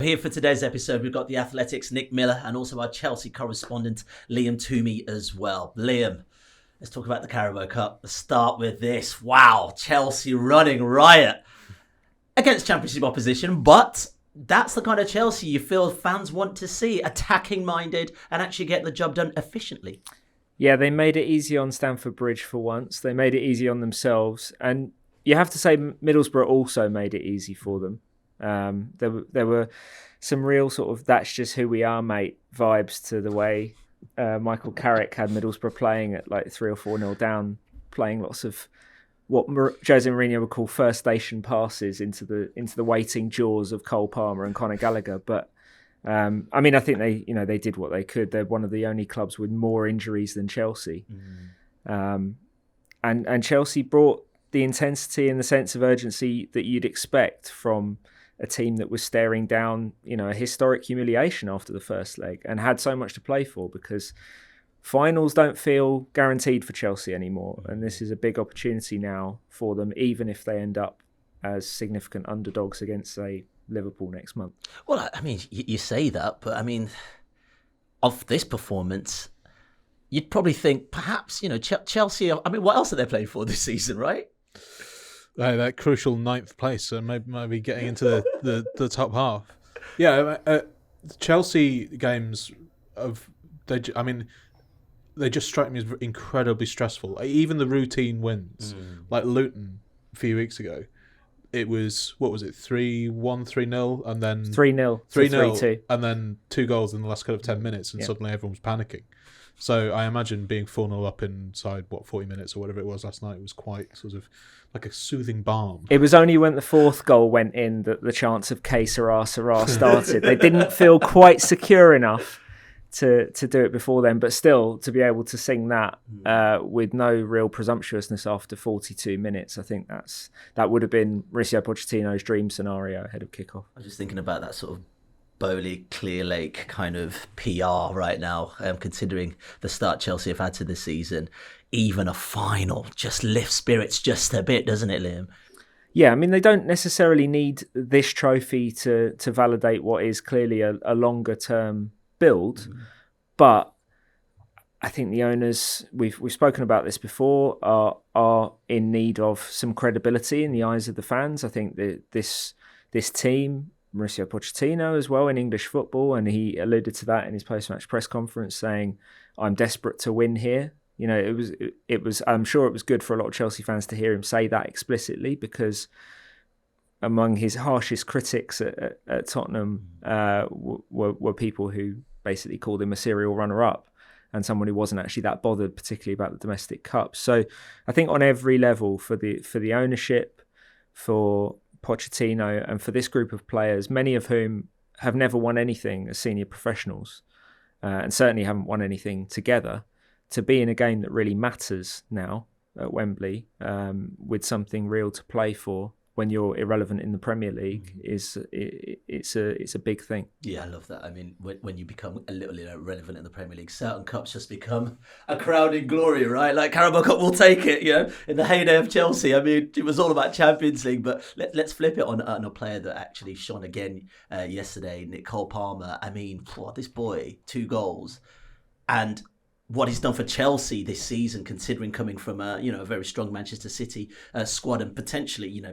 Here for today's episode, we've got the Athletics' Nick Miller and also our Chelsea correspondent, Liam Toomey as well. Liam, let's talk about the Carabao Cup. Let's start with this. Wow, Chelsea running riot against Championship opposition, but that's the kind of Chelsea you feel fans want to see, attacking-minded and actually get the job done efficiently. Yeah, they made it easy on Stamford Bridge for once. They made it easy on themselves. And you have to say Middlesbrough also made it easy for them. There were some real sort of that's just who we are, mate vibes to the way Michael Carrick had Middlesbrough playing at like 3 or 4-0 down, playing lots of what Jose Mourinho would call first station passes into the waiting jaws of Cole Palmer and Conor Gallagher. But I think they did what they could. They're one of the only clubs with more injuries than Chelsea, and Chelsea brought the intensity and the sense of urgency that you'd expect from a team that was staring down, a historic humiliation after the first leg and had so much to play for, because finals don't feel guaranteed for Chelsea anymore. And this is a big opportunity now for them, even if they end up as significant underdogs against, say, Liverpool next month. Well, I mean, you say that, but I mean, of this performance, you'd probably think perhaps, Chelsea, I mean, what else are they playing for this season, right? That crucial 9th place, so maybe getting into the top half. Yeah, Chelsea games they just strike me as incredibly stressful. Even the routine wins, like Luton a few weeks ago, it was 3-1, 3-0, and then 3-0, 3-2, and then 2 goals in the last kind of 10 minutes, and suddenly everyone was panicking. So I imagine being 4-0 up inside 40 minutes or whatever it was last night was quite sort of like a soothing balm. It was only when the 4th goal went in that the chance of K Sarah started. They didn't feel quite secure enough to do it before then, but still to be able to sing that with no real presumptuousness after 42 minutes, I think that would have been Mauricio Pochettino's dream scenario ahead of kickoff. I was just thinking about that sort of Bowley, Clear Lake kind of PR right now, considering the start Chelsea have had to this season. Even a final just lifts spirits just a bit, doesn't it, Liam? Yeah, I mean, they don't necessarily need this trophy to validate what is clearly a longer term build, but I think the owners, we've spoken about this before, are in need of some credibility in the eyes of the fans. I think that this team, Mauricio Pochettino as well in English football, and he alluded to that in his post-match press conference, saying, "I'm desperate to win here." It was. I'm sure it was good for a lot of Chelsea fans to hear him say that explicitly, because among his harshest critics at Tottenham were people who basically called him a serial runner-up and someone who wasn't actually that bothered, particularly about the domestic cup. So I think on every level, for the ownership, for Pochettino, and for this group of players, many of whom have never won anything as senior professionals, and certainly haven't won anything together, to be in a game that really matters now at Wembley, with something real to play for when you're irrelevant in the Premier League, it's a big thing. Yeah, I love that. I mean, when you become a little irrelevant in the Premier League, certain cups just become a crowning glory, right? Like Carabao Cup will take it, in the heyday of Chelsea. I mean, it was all about Champions League, but let's flip it on a player that actually shone again yesterday, Cole Palmer. I mean, this boy, 2 goals, and what he's done for Chelsea this season, considering coming from a very strong Manchester City squad, and potentially,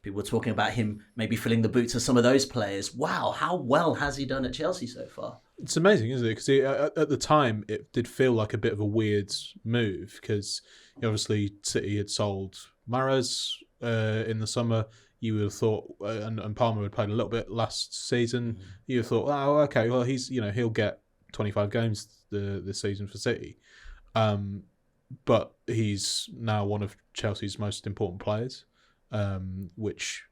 people were talking about him maybe filling the boots of some of those players. Wow, how well has he done at Chelsea so far? It's amazing, isn't it? Because at the time, it did feel like a bit of a weird move, because obviously City had sold Mahrez in the summer. You would have thought, and Palmer had played a little bit last season. You would have thought, oh, okay, well, he'll get 25 games this season for City, but he's now one of Chelsea's most important players, which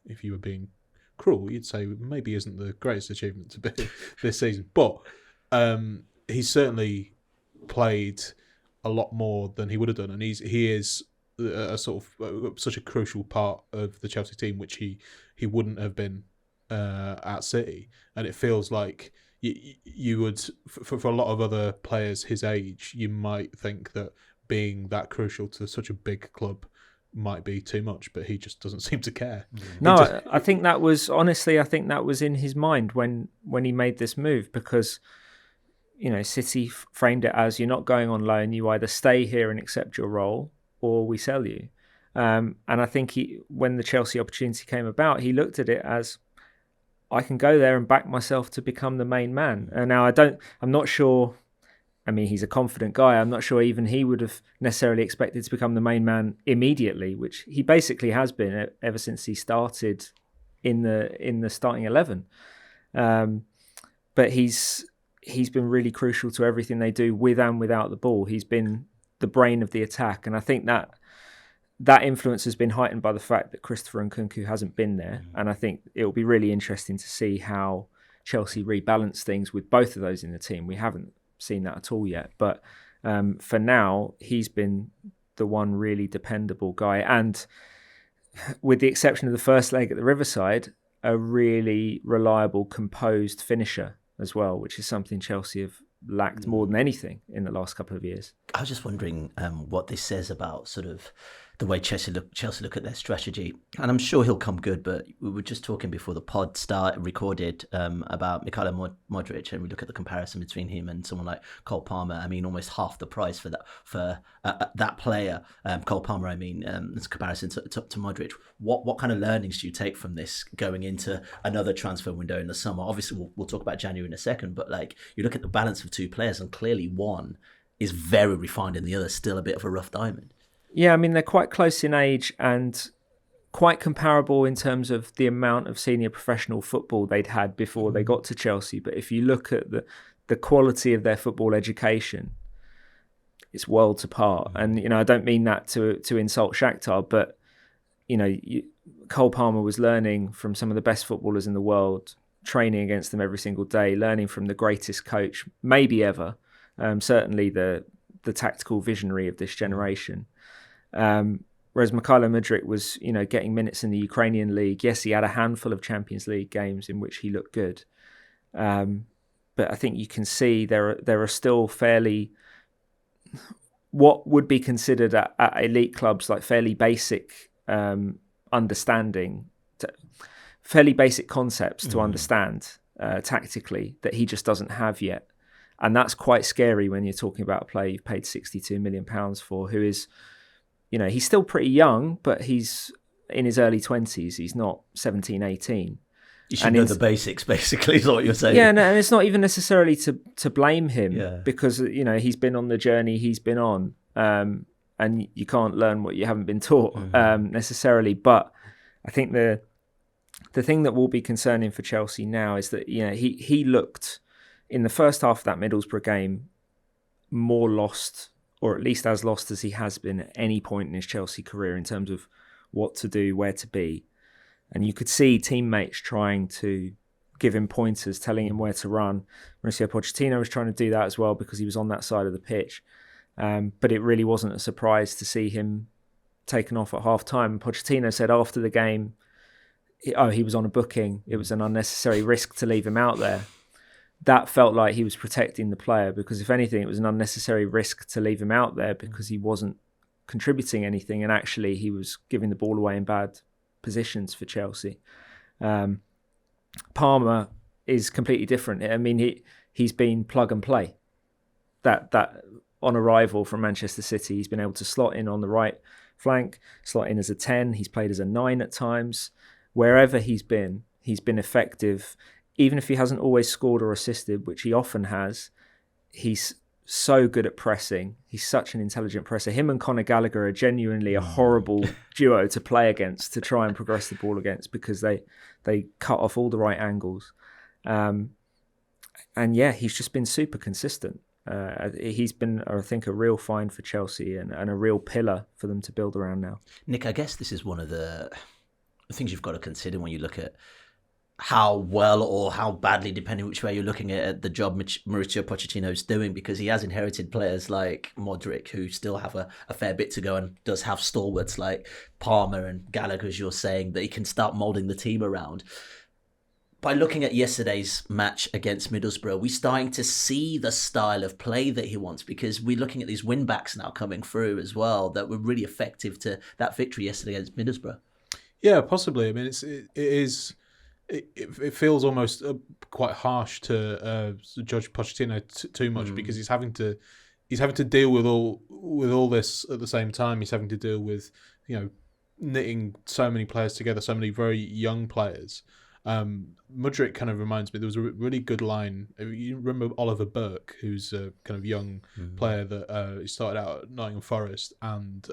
if you were being cruel, you'd say maybe isn't the greatest achievement to be this season, but he's certainly played a lot more than he would have done, and he is a sort of such a crucial part of the Chelsea team, which he wouldn't have been at City, and it feels like you would, for a lot of other players his age, you might think that being that crucial to such a big club might be too much, but he just doesn't seem to care. No, I think that was in his mind when he made this move, because City framed it as, you're not going on loan, you either stay here and accept your role or we sell you. And I think when the Chelsea opportunity came about, he looked at it as, I can go there and back myself to become the main man. And now I'm not sure. I mean, he's a confident guy. I'm not sure even he would have necessarily expected to become the main man immediately, which he basically has been ever since he started in the starting 11. But he's been really crucial to everything they do with and without the ball. He's been the brain of the attack, and I think that influence has been heightened by the fact that Christopher Nkunku hasn't been there. And I think it will be really interesting to see how Chelsea rebalance things with both of those in the team. We haven't seen that at all yet, but for now he's been the one really dependable guy, and with the exception of the first leg at the Riverside, a really reliable, composed finisher as well, which is something Chelsea have lacked more than anything in the last couple of years. I was just wondering what this says about sort of the way Chelsea look at their strategy, and I'm sure he'll come good. But we were just talking before the pod recorded about Mykhailo Mudryk, and we look at the comparison between him and someone like Cole Palmer. I mean, almost half the price for that player, Cole Palmer. I mean, in comparison to Mudryk. What kind of learnings do you take from this going into another transfer window in the summer? Obviously, we'll talk about January in a second, but like, you look at the balance of two players, and clearly one is very refined and the other still a bit of a rough diamond. Yeah, I mean, they're quite close in age and quite comparable in terms of the amount of senior professional football they'd had before they got to Chelsea. But if you look at the quality of their football education, it's worlds apart. And, I don't mean that to insult Shakhtar, but, Cole Palmer was learning from some of the best footballers in the world, training against them every single day, learning from the greatest coach, maybe ever, certainly the tactical visionary of this generation. Whereas Mykhailo Mudryk was, getting minutes in the Ukrainian league. Yes, he had a handful of Champions League games in which he looked good. But I think you can see there are still fairly, what would be considered at elite clubs, like fairly basic understanding, fairly basic concepts to understand tactically that he just doesn't have yet. And that's quite scary when you're talking about a player you've paid £62 million for, who is, he's still pretty young, but he's in his early 20s. He's not 17, 18. You should know the basics, basically, is what you're saying. Yeah, no, and it's not even necessarily to blame him, because, he's been on the journey he's been on, and you can't learn what you haven't been taught necessarily. But I think the thing that will be concerning for Chelsea now is that, he looked in the first half of that Middlesbrough game more lost, or at least as lost as he has been at any point in his Chelsea career in terms of what to do, where to be. And you could see teammates trying to give him pointers, telling him where to run. Mauricio Pochettino was trying to do that as well because he was on that side of the pitch. But it really wasn't a surprise to see him taken off at half-time. Pochettino said after the game, he was on a booking. It was an unnecessary risk to leave him out there. That felt like he was protecting the player, because if anything, it was an unnecessary risk to leave him out there because he wasn't contributing anything, and actually he was giving the ball away in bad positions for Chelsea. Palmer is completely different. I mean, he's been plug and play. That on arrival from Manchester City, he's been able to slot in on the right flank, slot in as a 10. He's played as a 9 at times. Wherever he's been effective. Even if he hasn't always scored or assisted, which he often has, he's so good at pressing. He's such an intelligent presser. Him and Conor Gallagher are genuinely a horrible duo to play against, to try and progress the ball against, because they cut off all the right angles. And yeah, he's just been super consistent. He's been, I think, a real find for Chelsea and a real pillar for them to build around now. Nick, I guess this is one of the things you've got to consider when you look at how well or how badly, depending which way you're looking at the job Mauricio Pochettino is doing, because he has inherited players like Mudryk who still have a fair bit to go, and does have stalwarts like Palmer and Gallagher, as you're saying, that he can start moulding the team around. by looking at yesterday's match against Middlesbrough, we're starting to see the style of play that he wants, because we're looking at these win-backs now coming through as well that were really effective to that victory yesterday against Middlesbrough. Yeah, possibly. I mean, it feels almost quite harsh to judge Pochettino too much, because he's having to deal with all this at the same time. He's having to deal with, knitting so many players together, so many very young players. Mudryk kind of reminds me, there was a really good line. You remember Oliver Burke, who's a kind of young player that he started out at Nottingham Forest and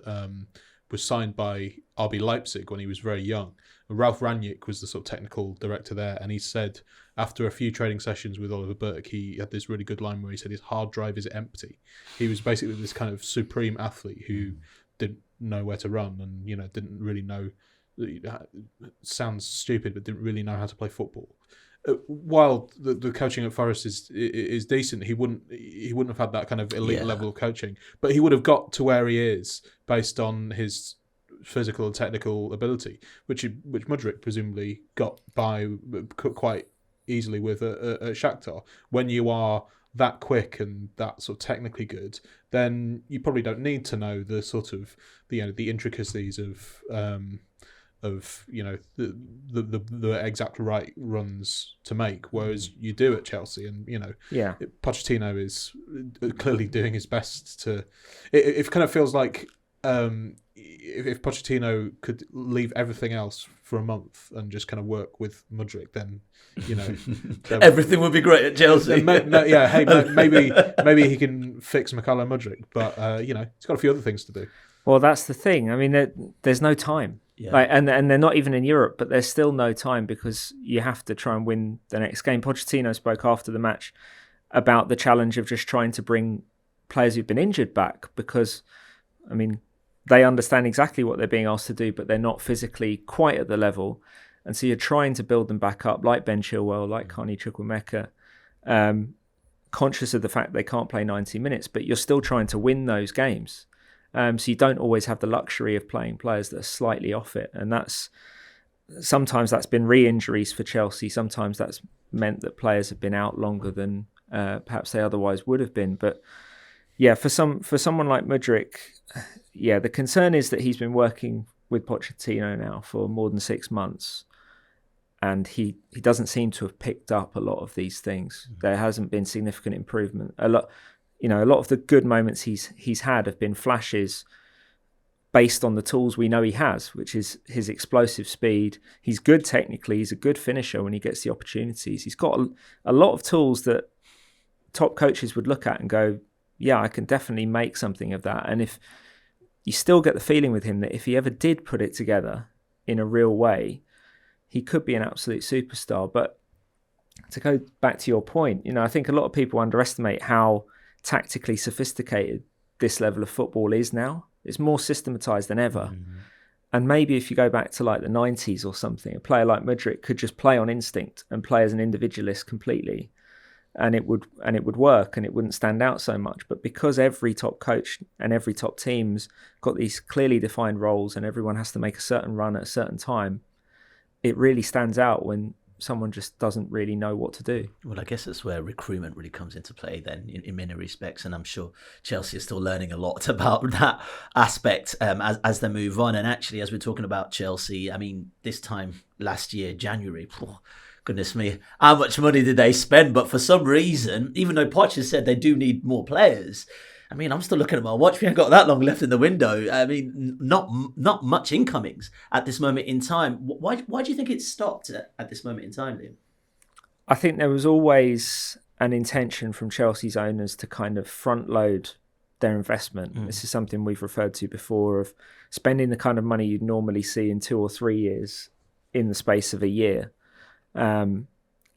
was signed by RB Leipzig when he was very young. And Ralph Rangnick was the sort of technical director there, and he said after a few training sessions with Oliver Burke, he had this really good line where he said his hard drive is empty. He was basically this kind of supreme athlete who didn't know where to run and didn't really know. Sounds stupid, but didn't really know how to play football. While the coaching at Forest is decent, he wouldn't have had that kind of elite level of coaching, but he would have got to where he is based on his physical and technical ability, which Mudryk presumably got by quite easily with at Shakhtar. When you are that quick and that sort of technically good, then you probably don't need to know the sort of the intricacies of the exact right runs to make, whereas you do at Chelsea, and Pochettino is clearly doing his best to. It kind of feels like if Pochettino could leave everything else for a month and just kind of work with Mudryk, then everything would be great at Chelsea. Maybe he can fix Mykhailo Mudryk, but he's got a few other things to do. Well, that's the thing. I mean, there's no time. Yeah. And they're not even in Europe, but there's still no time because you have to try and win the next game. Pochettino spoke after the match about the challenge of just trying to bring players who've been injured back, because, I mean, they understand exactly what they're being asked to do, but they're not physically quite at the level. And so you're trying to build them back up, like Ben Chilwell, like Carney Chukwuemeka, conscious of the fact they can't play 90 minutes, but you're still trying to win those games. So you don't always have the luxury of playing players that are slightly off it. And sometimes that's been re-injuries for Chelsea. Sometimes that's meant that players have been out longer than perhaps they otherwise would have been. But yeah, for someone like Mudryk, the concern is that he's been working with Pochettino now for more than 6 months. And he doesn't seem to have picked up a lot of these things. There hasn't been significant improvement. A lot of the good moments he's had have been flashes based on the tools we know he has, which is his explosive speed. He's good technically. He's a good finisher when he gets the opportunities. He's got a lot of tools that top coaches would look at and go, yeah, I can definitely make something of that. And if you still get the feeling with him that if he ever did put it together in a real way, he could be an absolute superstar. But to go back to your point, I think a lot of people underestimate how tactically sophisticated this level of football is now. It's more systematized than ever. Mm-hmm. And maybe if you go back to like the 90s or something, a player like Mudryk could just play on instinct and play as an individualist completely, and it would work and it wouldn't stand out so much. But because every top coach and every top team's got these clearly defined roles and everyone has to make a certain run at a certain time, it really stands out when someone just doesn't really know what to do. Well, I guess that's where recruitment really comes into play then in many respects, and I'm sure Chelsea is still learning a lot about that aspect as they move on. And actually, as we're talking about Chelsea, I mean, this time last year, January, goodness me, how much money did they spend? But for some reason, even though Poch has said they do need more players, I mean, I'm still looking at my watch. We haven't got that long left in the window. I mean, not much incomings at this moment in time. Why do you think it stopped at this moment in time, Liam? I think there was always an intention from Chelsea's owners to kind of front load their investment. This is something we've referred to before, of spending the kind of money you'd normally see in 2 or 3 years in the space of a year. And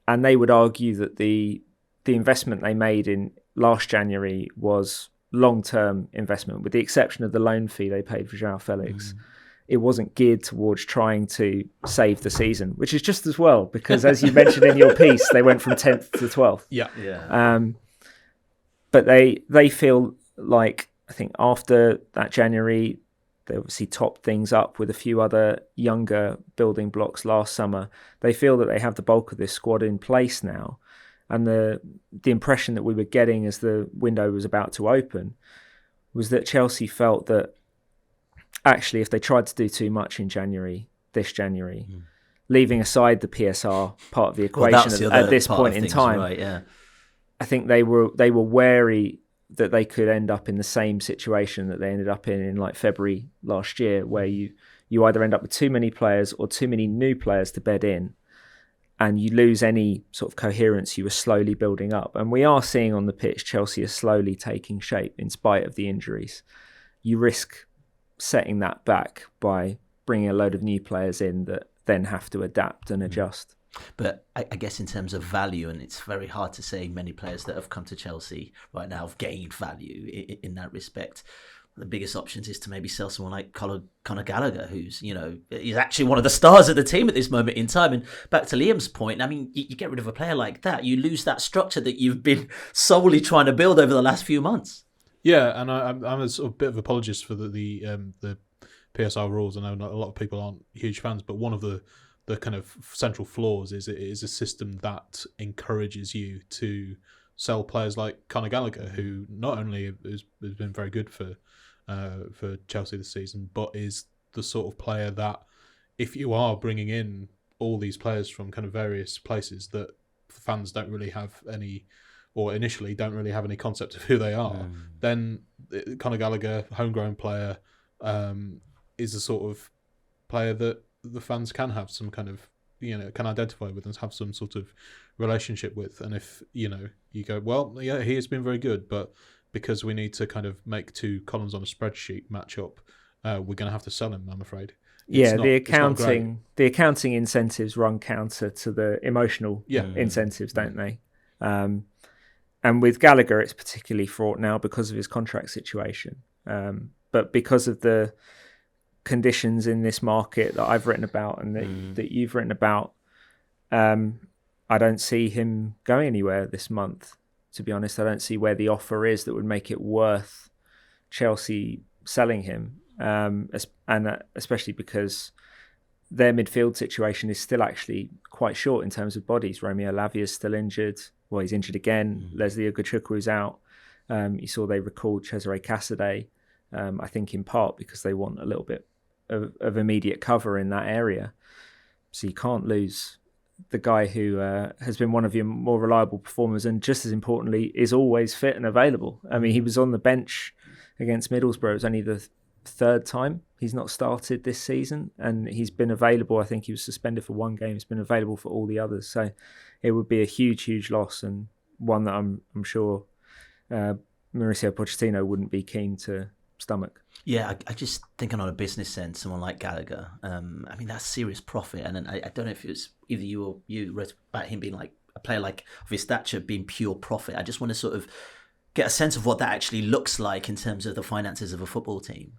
they would argue that the investment they made in last January was long-term investment, with the exception of the loan fee they paid for João Felix. It wasn't geared towards trying to save the season, which is just as well, because as you mentioned in your piece, they went from 10th to 12th. Yeah. But they feel like, I think after that January, They obviously topped things up with a few other younger building blocks last summer. They feel that they have the bulk of this squad in place now. And the impression that we were getting as the window was about to open was that Chelsea felt that actually if they tried to do too much in this January, leaving aside the PSR part of the equation at this point in time, right, yeah. I think they were wary that they could end up in the same situation that they ended up in like February last year, where you either end up with too many players or too many new players to bed in, and you lose any sort of coherence you were slowly building up. And we are seeing on the pitch Chelsea are slowly taking shape in spite of the injuries. You risk setting that back by bringing a load of new players in that then have to adapt and adjust. But I guess in terms of value, and it's very hard to say many players that have come to Chelsea right now have gained value in that respect. The biggest options is to maybe sell someone like Conor Gallagher, who's, he's actually one of the stars of the team at this moment in time. And back to Liam's point, I mean, you get rid of a player like that, you lose that structure that you've been solely trying to build over the last few months. Yeah, and I'm a sort of bit of apologist for the PSR rules. I know not a lot of people aren't huge fans, but one of the kind of central flaws is it is a system that encourages you to sell players like Conor Gallagher, who not only has been very good for Chelsea this season, but is the sort of player that if you are bringing in all these players from kind of various places that fans don't really have any, or initially don't really have any concept of who they are, then Conor Gallagher, homegrown player, is a sort of player that the fans can have some kind of, can identify with and have some sort of relationship with. And if, you go, well, yeah, he has been very good, but because we need to kind of make two columns on a spreadsheet match up, we're going to have to sell him, I'm afraid. The accounting incentives run counter to the emotional incentives, don't they? And with Gallagher, it's particularly fraught now because of his contract situation. But because of the conditions in this market that I've written about and that you've written about, I don't see him going anywhere this month. To be honest, I don't see where the offer is that would make it worth Chelsea selling him, and especially because their midfield situation is still actually quite short in terms of bodies. Romeo Lavia's still injured. Well, he's injured again. Leslie Ugochukwu out. You saw they recalled Cesare Casadei, I think in part because they want a little bit of immediate cover in that area. So you can't lose the guy who has been one of your more reliable performers and just as importantly is always fit and available. I mean, he was on the bench against Middlesbrough. It was only the third time he's not started this season, and he's been available. I think he was suspended for one game. He's been available for all the others. So it would be a huge loss, and one that I'm sure Mauricio Pochettino wouldn't be keen to stomach. Yeah, I just thinking on a business sense, someone like Gallagher, I mean, that's serious profit. And I don't know if it was either you or you read about him being like a player like of his stature being pure profit. I just want to sort of get a sense of what that actually looks like in terms of the finances of a football team.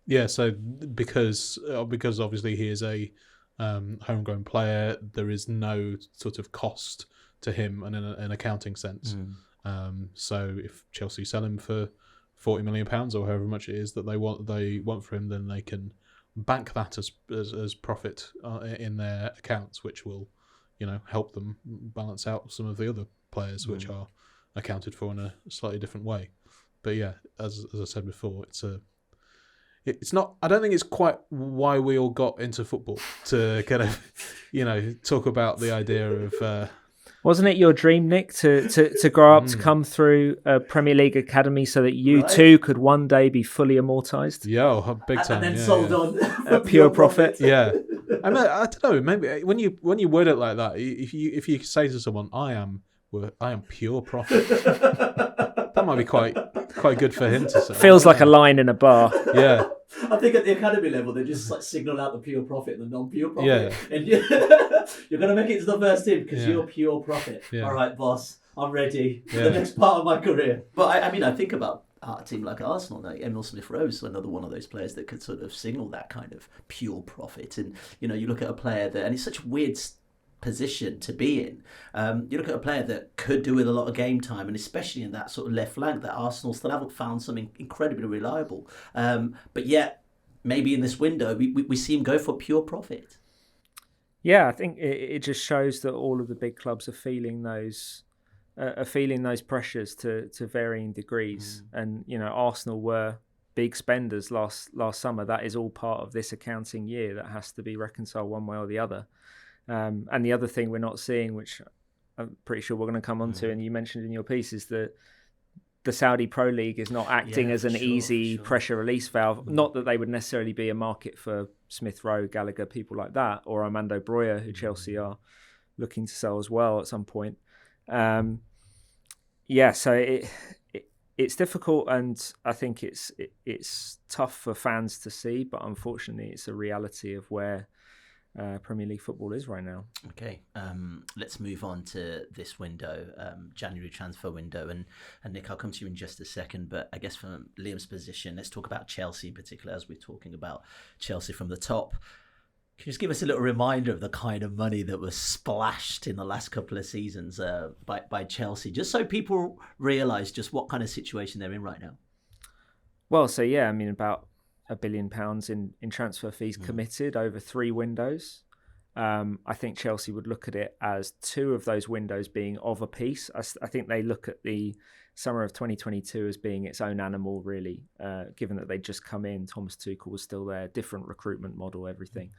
Yeah, so because obviously he is a homegrown player, there is no sort of cost to him in an accounting sense. So if Chelsea sell him for £40 million or however much it is that they want for him, then they can bank that as profit in their accounts, which will, help them balance out some of the other players which are accounted for in a slightly different way. But yeah, as I said before, it's not. I don't think it's quite why we all got into football to kind of, talk about the idea of. Wasn't it your dream, Nick, to grow up, to come through a Premier League academy so that you too could one day be fully immortised? Yeah, big time. And then sold on pure profit. Yeah, I mean, I don't know. Maybe when you word it like that, if you say to someone, "I am pure profit," that might be quite good for him to say. Feels like a line in a bar. Yeah. I think at the academy level, they just like signal out the pure profit and the non-pure profit. Yeah. And you're going to make it to the first team because you're pure profit. Yeah. All right, boss, I'm ready for the next part of my career. But I think about a team like Arsenal, like Emile Smith-Rowe is another one of those players that could sort of signal that kind of pure profit. And, you look at a player that, and it's such a weird position to be in. You look at a player that could do with a lot of game time, and especially in that sort of left flank that Arsenal still haven't found something incredibly reliable. But yet maybe in this window we see him go for pure profit. Yeah, I think it just shows that all of the big clubs are feeling those pressures to varying degrees. And Arsenal were big spenders last summer. That is all part of this accounting year that has to be reconciled one way or the other. And the other thing we're not seeing, which I'm pretty sure we're going to come on to, and you mentioned in your piece, is that the Saudi Pro League is not acting as an easy pressure release valve. Not that they would necessarily be a market for Smith Rowe, Gallagher, people like that, or Armando Broja, who Chelsea are looking to sell as well at some point. So it's difficult, and I think it's tough for fans to see, but unfortunately it's a reality of where Premier League football is right now. Okay, let's move on to this window, January transfer window, and Nick, I'll come to you in just a second, but I guess from Liam's position, let's talk about Chelsea in particular, as we're talking about Chelsea from the top. Can you just give us a little reminder of the kind of money that was splashed in the last couple of seasons by Chelsea, just so people realise just what kind of situation they're in right now? Well, so yeah, I mean, about £1 billion in transfer fees committed over 3 windows. I think Chelsea would look at it as 2 of those windows being of a piece. I think they look at the summer of 2022 as being its own animal, really, given that they'd just come in. Thomas Tuchel was still there, different recruitment model, everything.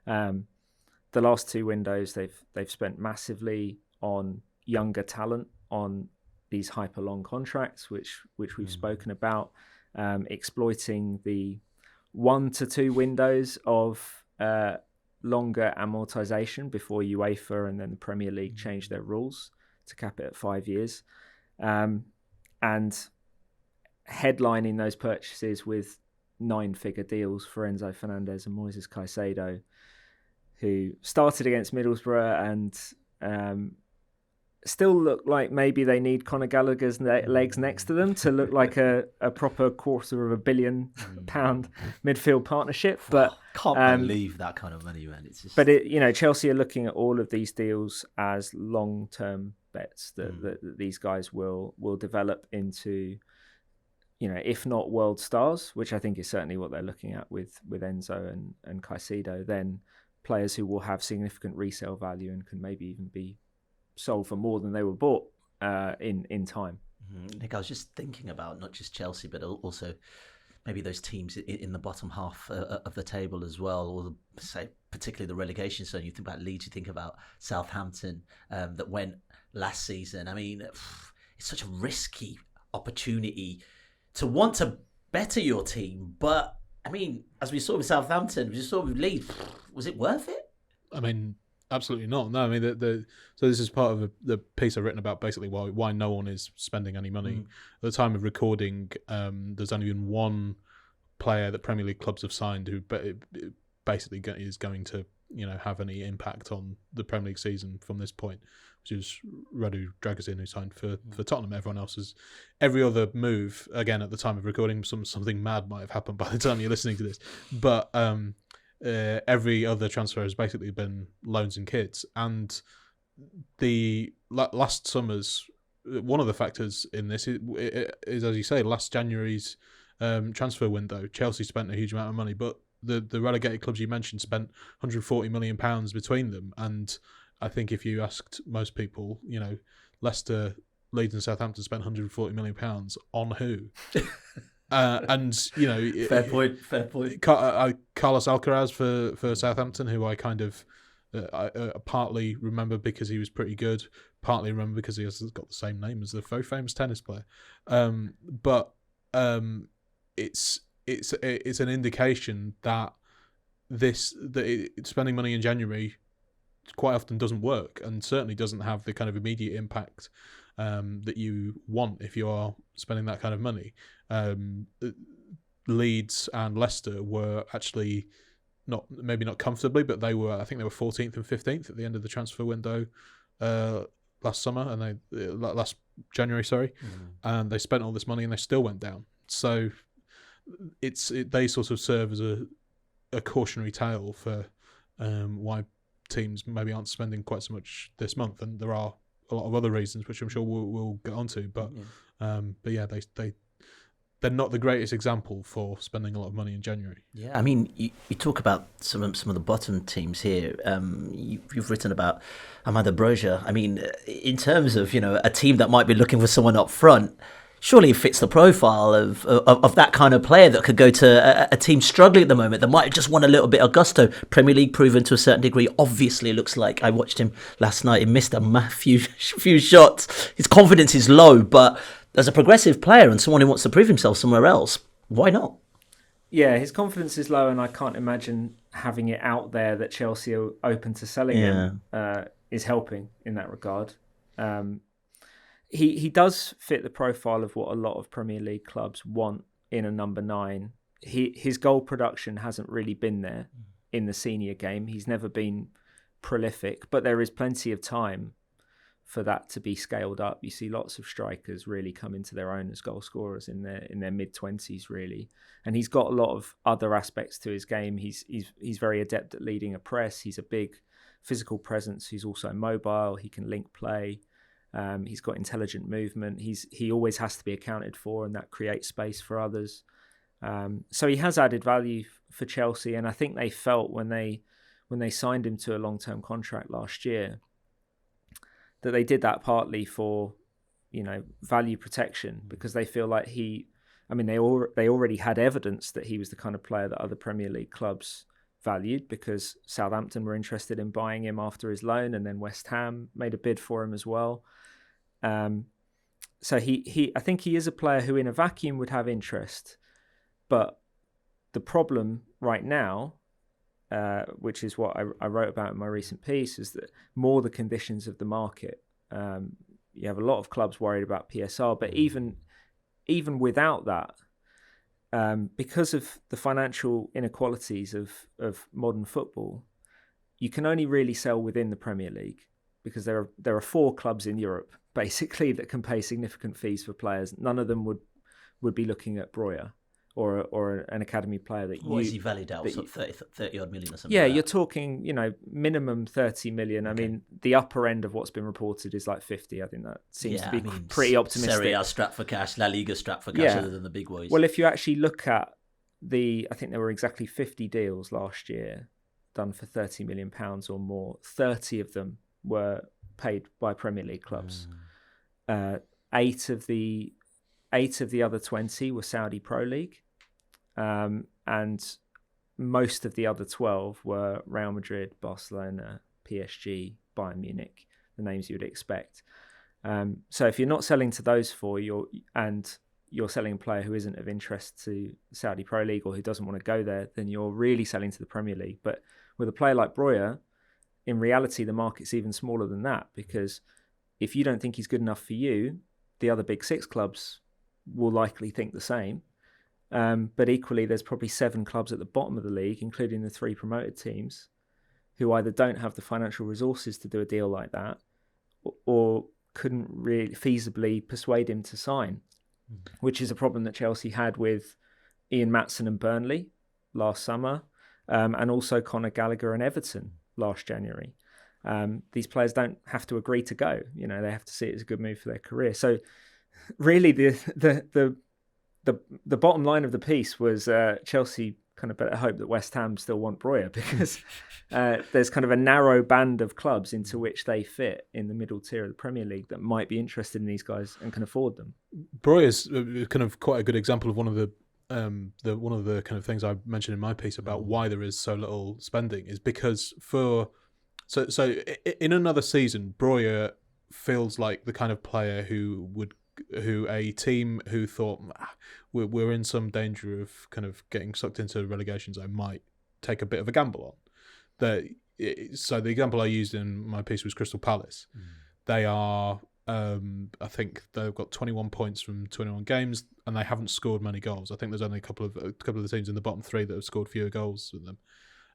The last 2 windows, they've spent massively on younger talent, on these hyper long contracts, which we've spoken about, exploiting the 1 to 2 windows of longer amortization before UEFA and then the Premier League changed their rules to cap it at 5 years, and headlining those purchases with 9-figure deals for Enzo Fernandez and Moises Caicedo, who started against Middlesbrough and still look like maybe they need Conor Gallagher's legs next to them to look like a proper £250 million midfield partnership. But can't believe that kind of money, man. It's just... But Chelsea are looking at all of these deals as long-term bets that these guys will develop into, if not world stars, which I think is certainly what they're looking at with Enzo and Caicedo, then players who will have significant resale value and can maybe even be sold for more than they were bought in time. Nick, I was just thinking about not just Chelsea, but also maybe those teams in the bottom half of the table as well, or say particularly the relegation zone. You think about Leeds, you think about Southampton that went last season. I mean, it's such a risky opportunity to want to better your team, but I mean, as we saw with Southampton, we just saw with Leeds, was it worth it? I mean, absolutely not. No, I mean, so this is part of the piece I've written about basically why no one is spending any money. At the time of recording, there's only been one player that Premier League clubs have signed who basically is going to have any impact on the Premier League season from this point, which is Radu Dragusin, who signed for Tottenham. Everyone else is every other move. Again, at the time of recording, something mad might have happened by the time you're listening to this, but every other transfer has basically been loans and kids. And the last summer's one of the factors in this is, as you say, last January's transfer window. Chelsea spent a huge amount of money, but the relegated clubs you mentioned spent £140 million between them. And I think if you asked most people, Leicester, Leeds and Southampton spent £140 million on who? And fair point. Carlos Alcaraz for Southampton, who I kind of partly remember because he was pretty good, partly remember because he has got the same name as the very famous tennis player. But it's an indication that spending money in January quite often doesn't work, and certainly doesn't have the kind of immediate impact that you want if you are spending that kind of money. Leeds and Leicester were actually maybe not comfortably, but I think they were 14th and 15th at the end of the transfer window last summer, and last January, sorry, and they spent all this money and they still went down. So they sort of serve as a cautionary tale for why teams maybe aren't spending quite so much this month, and there are a lot of other reasons which I'm sure we'll get onto. But yeah, they're not the greatest example for spending a lot of money in January. Yeah, I mean, you talk about some of the bottom teams here. You've written about Armando Broja. I mean, in terms of a team that might be looking for someone up front, surely it fits the profile of that kind of player that could go to a team struggling at the moment that might have just won a little bit of gusto. Premier League proven to a certain degree. Obviously, it looks like I watched him last night. He missed a few shots. His confidence is low, but as a progressive player and someone who wants to prove himself somewhere else, why not? Yeah, his confidence is low, and I can't imagine having it out there that Chelsea are open to selling him is helping in that regard. He does fit the profile of what a lot of Premier League clubs want in a number 9. His goal production hasn't really been there in the senior game. He's never been prolific, but there is plenty of time for that to be scaled up. You see lots of strikers really come into their own as goal scorers in their mid-20s, really. And he's got a lot of other aspects to his game. He's very adept at leading a press. He's a big physical presence. He's also mobile. He can link play. He's got intelligent movement. He always has to be accounted for, and that creates space for others. So he has added value for Chelsea, and I think they felt when they signed him to a long-term contract last year that they did that partly for value protection, because they feel like they already had evidence that he was the kind of player that other Premier League clubs valued, because Southampton were interested in buying him after his loan, and then West Ham made a bid for him as well. So I think he is a player who in a vacuum would have interest, but the problem right now, which is what I wrote about in my recent piece, is that more the conditions of the market. You have a lot of clubs worried about PSR, but even without that, because of the financial inequalities of modern football, you can only really sell within the Premier League, because there are 4 clubs in Europe basically that can pay significant fees for players. None of them would be looking at Broja or an academy player that what is he valued out? Sort of 30 odd million or something? Yeah, like you're talking minimum 30 million. Okay. I mean, the upper end of what's been reported is like 50. I think that seems to be pretty optimistic. Serie A strapped for cash, La Liga strapped for cash, other than the big boys. Well, if you actually look at I think there were exactly 50 deals last year done for £30 million or more. 30 of them were paid by Premier League clubs. 8 of the other 20 were Saudi Pro League, and most of the other 12 were Real Madrid, Barcelona, PSG, Bayern Munich, the names you would expect. So if you're not selling to those 4, you're selling a player who isn't of interest to Saudi Pro League or who doesn't want to go there, then you're really selling to the Premier League. But with a player like Broja, in reality, the market's even smaller than that, because if you don't think he's good enough for you, the other big 6 clubs will likely think the same. But equally, there's probably 7 clubs at the bottom of the league, including the 3 promoted teams, who either don't have the financial resources to do a deal like that, or couldn't really feasibly persuade him to sign, which is a problem that Chelsea had with Ian Maatson and Burnley last summer, and also Conor, Gallagher and Everton last January. These players don't have to agree to go. They have to see it as a good move for their career. So really the bottom line of the piece was Chelsea kind of better hope that West Ham still want Broja, because there's kind of a narrow band of clubs into which they fit in the middle tier of the Premier League that might be interested in these guys and can afford them. Broja is kind of quite a good example of one of the kind of things I mentioned in my piece about why there is so little spending, is because so in another season, Broja feels like the kind of player who a team who thought we're in some danger of kind of getting sucked into relegation zone might take a bit of a gamble on. So the example I used in my piece was Crystal Palace. They are, I think they've got 21 points from 21 games, and they haven't scored many goals. I think there's only a couple of the teams in the bottom 3 that have scored fewer goals than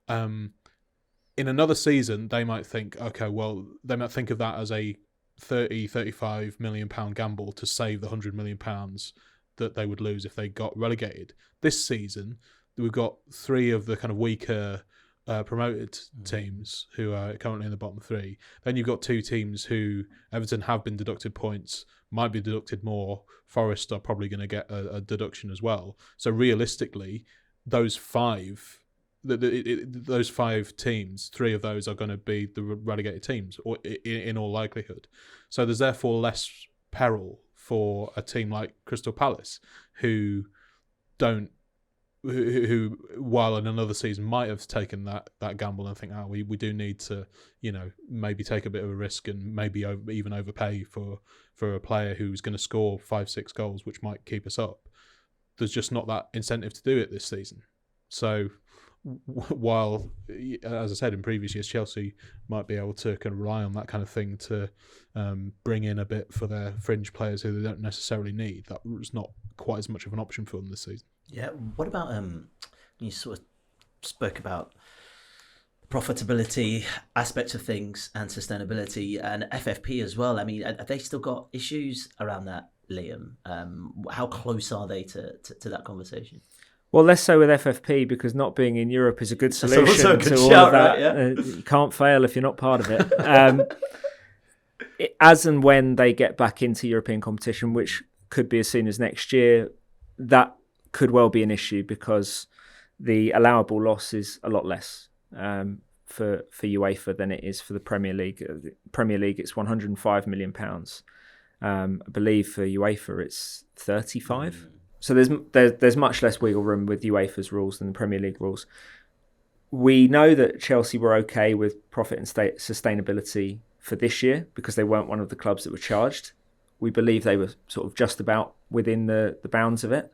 them. In another season, they might think, okay, well, they might think of that as a 35 million pound gamble to save the 100 million pounds that they would lose if they got relegated. This season, we've got 3 of the kind of weaker promoted teams who are currently in the bottom three. Then you've got two teams who Everton have been deducted points, might be deducted more. Forest are probably going to get a deduction as well. So realistically, those five teams, three of those are going to be the relegated teams, or in all likelihood. So there's therefore less peril for a team like Crystal Palace, who while in another season might have taken that gamble and think, we do need to, maybe take a bit of a risk and maybe even overpay for a player who's going to score 5-6 goals, which might keep us up. There's just not that incentive to do it this season. So while, as I said in previous years, Chelsea might be able to kind of rely on that kind of thing to bring in a bit for their fringe players who they don't necessarily need, that was not quite as much of an option for them this season. Yeah. What about you sort of spoke about profitability aspects of things and sustainability and FFP as well. I mean, have they still got issues around that, Liam? How close are they to that conversation? Well, less so with FFP, because not being in Europe is a good solution to all shout, of that. Right? Yeah. You can't fail if you're not part of it. As and when they get back into European competition, which could be as soon as next year, that could well be an issue, because the allowable loss is a lot less for UEFA than it is for the Premier League. Premier League, it's £105 million. I believe for UEFA, it's 35. So there's much less wiggle room with UEFA's rules than the Premier League rules. We know that Chelsea were okay with profit and sustainability for this year because they weren't one of the clubs that were charged. We believe they were sort of just about within the bounds of it.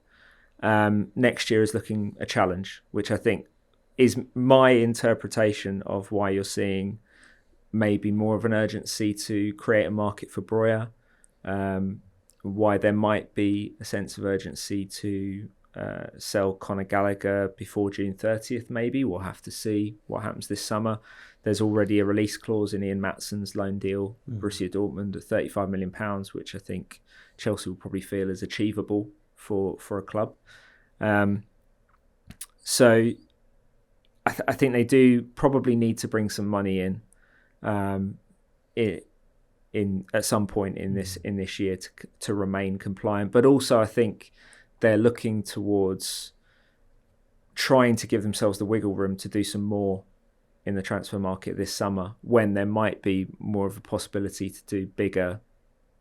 Next year is looking a challenge, which I think is my interpretation of why you're seeing maybe more of an urgency to create a market for Broja. Why there might be a sense of urgency to sell Conor Gallagher before June 30th, maybe. We'll have to see what happens this summer. There's already a release clause in Ian Matson's loan deal, Borussia Dortmund, at £35 million, which I think Chelsea will probably feel is achievable for a club. So I think they do probably need to bring some money in at some point in this year to remain compliant. But also I think they're looking towards trying to give themselves the wiggle room to do some more in the transfer market this summer, when there might be more of a possibility to do bigger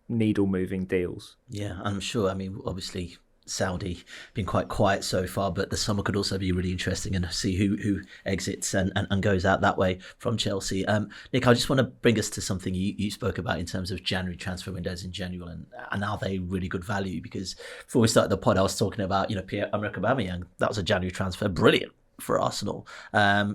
needle moving deals. Yeah, I'm sure. I mean, obviously Saudi been quite quiet so far, but the summer could also be really interesting and see who exits and goes out that way from Chelsea. Nick, I just want to bring us to something you spoke about in terms of January transfer windows in general, and are they really good value? Because before we started the pod, I was talking about Pierre-Emerick Aubameyang. That was a January transfer, brilliant for Arsenal.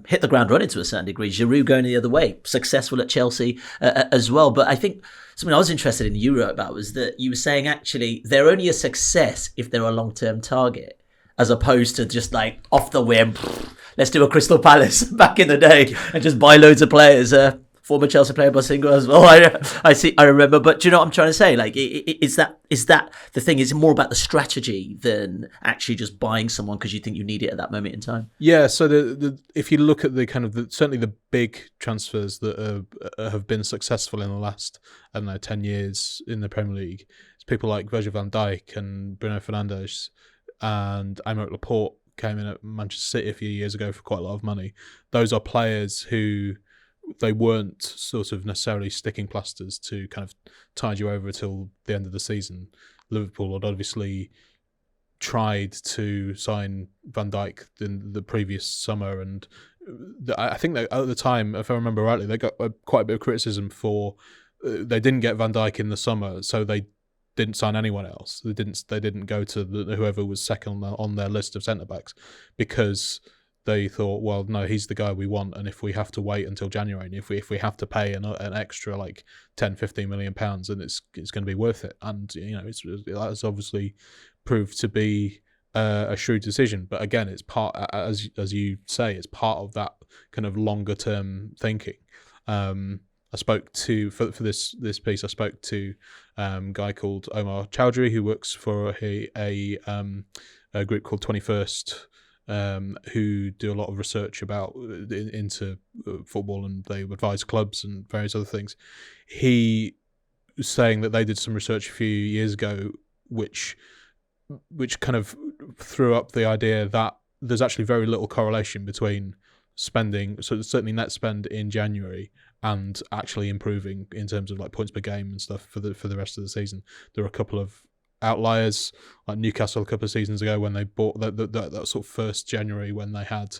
Hit the ground running to a certain degree. Giroud going the other way, successful at Chelsea as well. But I think something I was interested in you wrote about was that you were saying actually they're only a success if they're a long-term target, as opposed to just like off the whim, let's do a Crystal Palace back in the day and just buy loads of players. Former Chelsea player Bosingo as well. I remember. But do you know what I'm trying to say? Like, is that the thing? Is it more about the strategy than actually just buying someone because you think you need it at that moment in time? Yeah. So if you look at the kind of certainly the big transfers that have been successful in the last 10 years in the Premier League, it's people like Virgil van Dijk and Bruno Fernandes and Aymeric Laporte came in at Manchester City a few years ago for quite a lot of money. Those are players who, they weren't sort of necessarily sticking plasters to kind of tide you over until the end of the season. Liverpool had obviously tried to sign Van Dijk in the previous summer, and I think that at the time, if I remember rightly, they got quite a bit of criticism for they didn't get Van Dijk in the summer, so they didn't sign anyone else. They didn't go to whoever was second on their list of centre backs, because they thought, well, no, he's the guy we want, and if we have to wait until January, and if we have to pay an extra like 10-15 million pounds, then it's going to be worth it. And that's obviously proved to be a shrewd decision. But again, it's part, as you say, it's part of that kind of longer term thinking. I spoke to for this piece. I spoke to a guy called Omar Chowdhury, who works for a group called 21st who do a lot of research into football, and they advise clubs and various other things. He was saying that they did some research a few years ago, which kind of threw up the idea that there's actually very little correlation between spending, so certainly net spend in January, and actually improving in terms of like points per game and stuff for the rest of the season. There are a couple of outliers, like Newcastle a couple of seasons ago when they bought that sort of first January when they had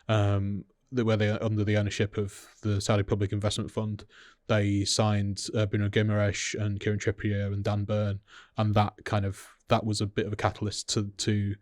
where they under the ownership of the Saudi Public Investment Fund, they signed Bruno Guimaraes and Kieran Trippier and Dan Burn, and that was a bit of a catalyst to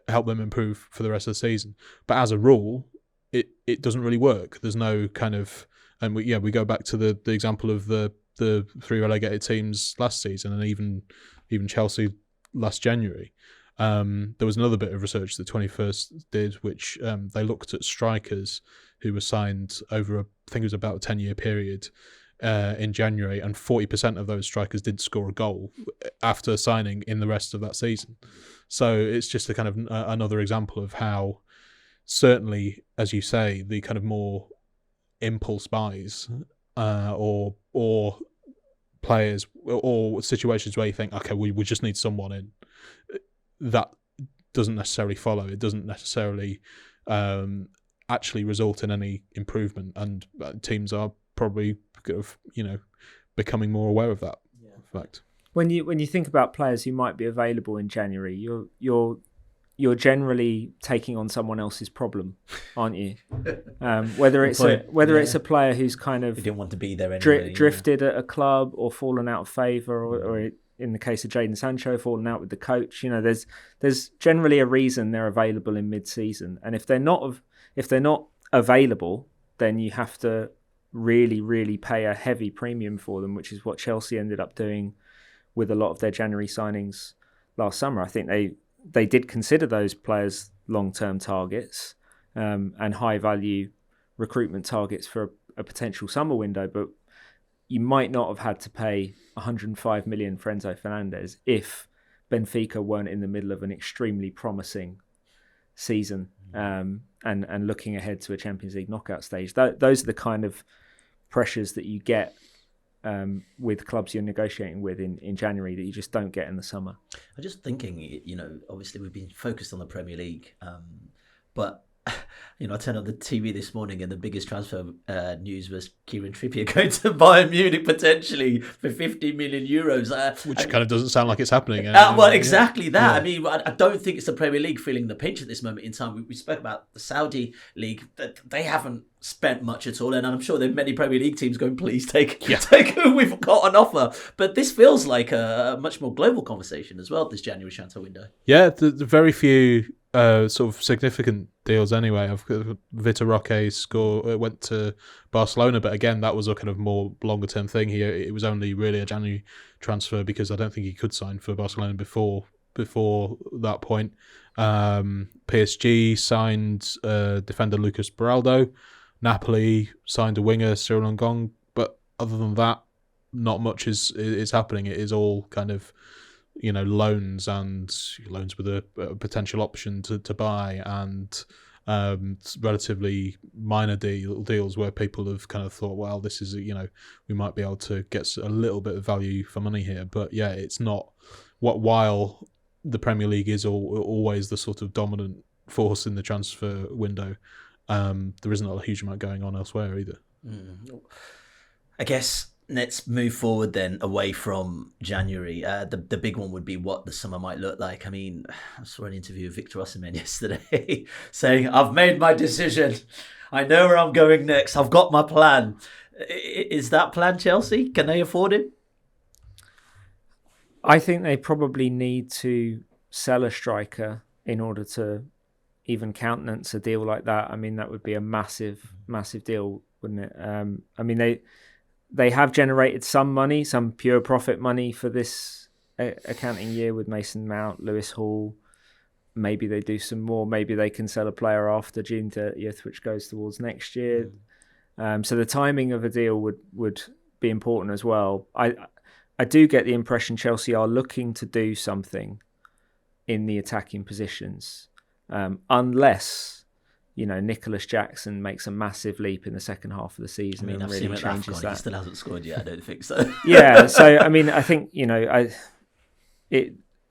help them improve for the rest of the season. But as a rule, it doesn't really work. There's no kind of, and we go back to the example of the 3 relegated teams last season, and even Chelsea last January. There was another bit of research that 21st did, which they looked at strikers who were signed over I think it was about a 10-year period in January, and 40% of those strikers didn't score a goal after signing in the rest of that season. So it's just a kind of another example of how, certainly, as you say, the kind of more impulse buys or players or situations where you think, okay, we just need someone in, that doesn't necessarily follow. It doesn't necessarily actually result in any improvement, and teams are probably becoming more aware of that fact. When you think about players who might be available in January, you're generally taking on someone else's problem, aren't you? Whether it's a player who's kind of didn't want to be there anyway, drifted at a club or fallen out of favour, or in the case of Jadon Sancho, fallen out with the coach. There's generally a reason they're available in mid-season, and if they're not available, then you have to really, really pay a heavy premium for them, which is what Chelsea ended up doing with a lot of their January signings last summer. I think they did consider those players long-term targets and high-value recruitment targets for a potential summer window, but you might not have had to pay 105 million for Enzo Fernandez if Benfica weren't in the middle of an extremely promising season and looking ahead to a Champions League knockout stage. Those are the kind of pressures that you get with clubs you're negotiating with in January that you just don't get in the summer. I'm just thinking, obviously we've been focused on the Premier League, but I turned on the TV this morning and the biggest transfer news was Kieran Trippier going to Bayern Munich potentially for 50 million euros. Which kind of doesn't sound like it's happening. Well, exactly that. Yeah. I mean, I don't think it's the Premier League feeling the pinch at this moment in time. We spoke about the Saudi League. They haven't spent much at all, and I'm sure there are many Premier League teams going, please take who we've got on offer. But this feels like a much more global conversation as well, this January transfer window. Yeah, the very few sort of significant deals anyway. Vitor Roque went to Barcelona, but again, that was a kind of more longer term thing. It was only really a January transfer because I don't think he could sign for Barcelona before that point. PSG signed defender Lucas Beraldo. Napoli signed a winger, Cyril Ngong. But other than that, not much is happening. It is all kind of loans with a potential option to buy, and relatively minor deals where people have kind of thought, well, this is we might be able to get a little bit of value for money here. But yeah, it's not while the Premier League is always the sort of dominant force in the transfer window, there isn't a huge amount going on elsewhere either. I guess let's move forward then away from January. The big one would be what the summer might look like. I mean, I saw an interview with Victor Osimhen yesterday saying, I've made my decision. I know where I'm going next. I've got my plan. Is that plan Chelsea? Can they afford him? I think they probably need to sell a striker in order to even countenance a deal like that. I mean, that would be a massive, massive deal, wouldn't it? I mean, they have generated some money, some pure profit money for this accounting year with Mason Mount, Lewis Hall. Maybe they do some more. Maybe they can sell a player after June 30th, which goes towards next year. So the timing of a deal would be important as well. I do get the impression Chelsea are looking to do something in the attacking positions, unless Nicholas Jackson makes a massive leap in the second half of the season and really changes that. He still hasn't scored yet. I don't think so. Yeah, so I mean, I think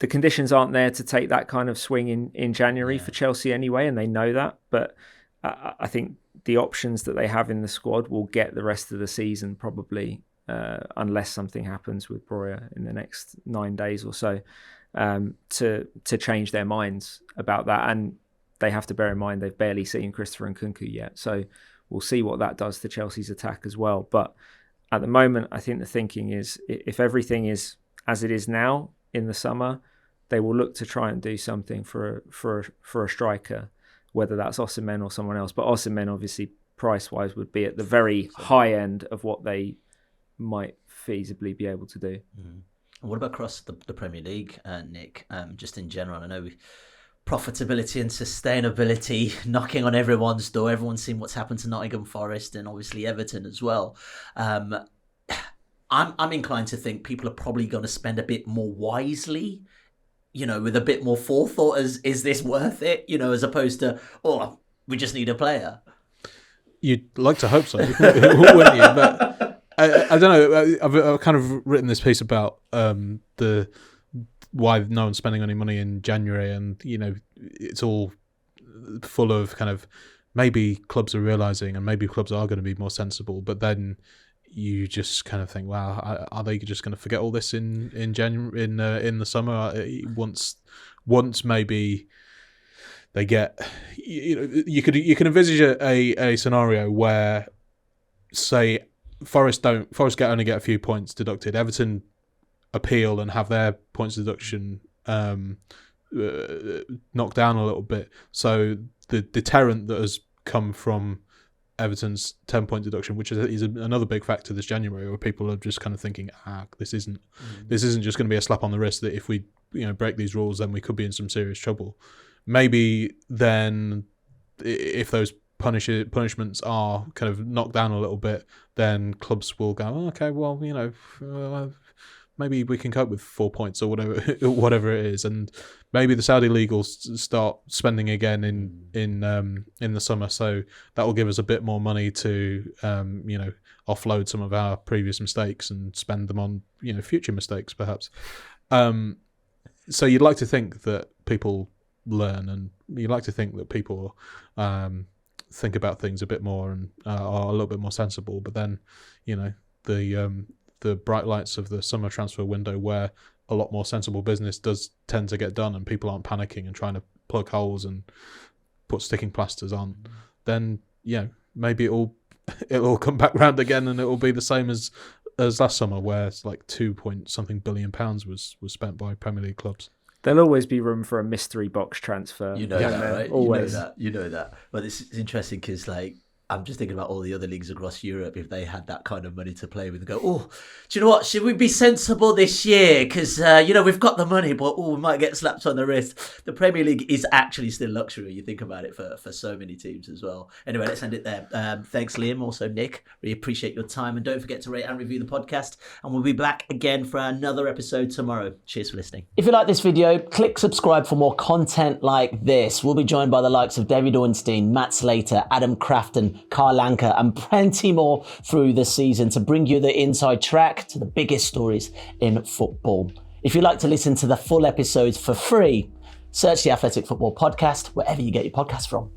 the conditions aren't there to take that kind of swing in January for Chelsea anyway, and they know that. But I think the options that they have in the squad will get the rest of the season probably, unless something happens with Broja in the next 9 days or so, to change their minds about that. And they have to bear in mind they've barely seen Christopher Nkunku yet, so we'll see what that does to Chelsea's attack as well. But at the moment, I think the thinking is if everything is as it is now in the summer, they will look to try and do something for a striker, whether that's Osimhen or someone else. But Osimhen, obviously, price-wise, would be at the very high end of what they might feasibly be able to do. And what about across the Premier League, Nick? Just in general, I know profitability and sustainability knocking on everyone's door. Everyone's seen what's happened to Nottingham Forest and obviously Everton as well. I'm inclined to think people are probably going to spend a bit more wisely, with a bit more forethought. Is this worth it? As opposed to, we just need a player. You'd like to hope so, wouldn't you? But I don't know. I've kind of written this piece about the why no one's spending any money in January, and it's all full of kind of maybe clubs are realizing, and maybe clubs are going to be more sensible, but then you just kind of think, wow, are they just going to forget all this in January, in the summer? Once maybe they get, you can envisage a scenario where, say, Forest only get a few points deducted. Everton appeal and have their points deduction knocked down a little bit. So the deterrent that has come from Everton's 10-point deduction, which is another big factor this January, where people are just kind of thinking, this isn't just going to be a slap on the wrist, that if we break these rules, then we could be in some serious trouble. Maybe then, if those punishments are kind of knocked down a little bit, then clubs will go, okay, well, maybe we can cope with 4 points or whatever it is, and maybe the Saudi league will start spending again in the summer. So that will give us a bit more money to offload some of our previous mistakes and spend them on future mistakes perhaps. So you'd like to think that people learn, and you'd like to think that people think about things a bit more and are a little bit more sensible. But then the bright lights of the summer transfer window, where a lot more sensible business does tend to get done and people aren't panicking and trying to plug holes and put sticking plasters on, then maybe it'll come back round again, and it'll be the same as last summer, where it's like £2 billion was spent by Premier League clubs. There'll always be room for a mystery box transfer. That, right? Always. You know that. But it's interesting because, I'm just thinking about all the other leagues across Europe, if they had that kind of money to play with, and go, do you know what? Should we be sensible this year? Because, we've got the money, but we might get slapped on the wrist. The Premier League is actually still luxury. You think about it for so many teams as well. Anyway, let's end it there. Thanks, Liam. Also, Nick. Really appreciate your time. And don't forget to rate and review the podcast. And we'll be back again for another episode tomorrow. Cheers for listening. If you like this video, click subscribe for more content like this. We'll be joined by the likes of David Ornstein, Matt Slater, Adam Crafton, Carl Anker, and plenty more through the season to bring you the inside track to the biggest stories in football. If you'd like to listen to the full episodes for free, search the Athletic Football Podcast wherever you get your podcasts from.